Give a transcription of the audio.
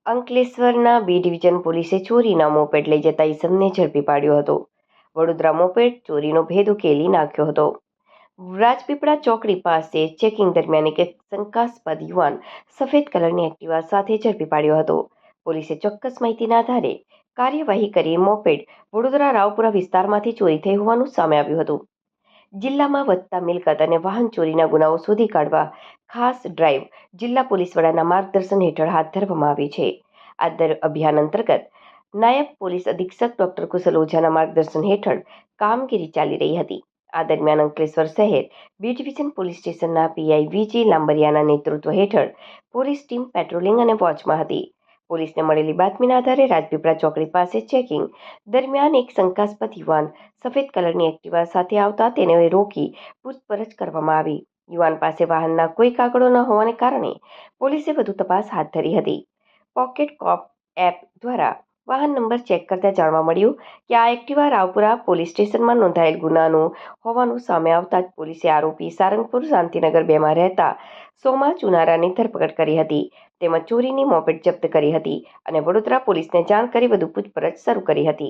અંકલેશ્વરના B division પોલીસે ચોરીના મોપેડ લઈ જતા ઈસમને ઝડપી પાડ્યો હતો. વડોદરા મોપેડ ચોરીનો ભેદ ઉકેલી નાખ્યો હતો. રાજપીપળા ચોકડી પાસે ચેકિંગ દરમિયાન એક શંકાસ્પદ યુવાન સફેદ કલરની એક્ટિવા સાથે ઝડપી પાડ્યો હતો. પોલીસે ચોક્કસ માહિતીના આધારે કાર્યવાહી કરી મોપેડ વડોદરા રાવપુરા વિસ્તારમાંથી ચોરી થઈ હોવાનું સામે આવ્યું હતું. જિલ્લામાં વધતા મિલકત અને વાહન ચોરીના ગુનાઓ શોધી કાઢવા ખાસ ડ્રાઈવ જિલ્લા પોલીસ વડાના માર્ગદર્શન હેઠળ હાથ ધરવામાં આવી છે. આ અભિયાન અંતર્ગત નાયબ પોલીસ અધિક્ષક ડોક્ટર કુશલ ઓઝાના માર્ગદર્શન હેઠળ કામગીરી ચાલી રહી હતી. આ દરમિયાન અંકલેશ્વર શહેર બી ડિવિઝન પોલીસ સ્ટેશનના પીઆઈ વીજી લાંબરિયાના નેતૃત્વ હેઠળ પોલીસ ટીમ પેટ્રોલિંગ અને વોચમાં હતી. પોલીસને મળેલી બાતમીના આધારે રાજપીપળા ચોકડી પાસે ચેકિંગ દરમિયાન એક શંકાસ્પદ યુવાન સફેદ કલરની એક્ટિવા સાથે આવતા તેને રોકી પૂછપરછ કરવામાં આવી. યુવાન પાસે વાહનના કોઈ કાગળો ન હોવાને કારણે પોલીસે વધુ તપાસ હાથ ધરી હતી. પોકેટ કોપ એપ દ્વારા વાહન નંબર ચેક કરતા જાણવા મળ્યું કે આ એક્ટિવા રાવપુરા પોલીસ સ્ટેશનમાં નોંધાયેલ ગુનાનું હોવાનું સામે આવતા જ પોલીસે આરોપી સારંગપુર શાંતિનગર 2માં રહેતા સોમા ચુનારાની ધરપકડ કરી હતી. તેમજ ચોરીની મોપેડ જપ્ત કરી હતી અને વડોદરા પોલીસને જાણ કરી વધુ પૂછપરછ શરૂ કરી હતી.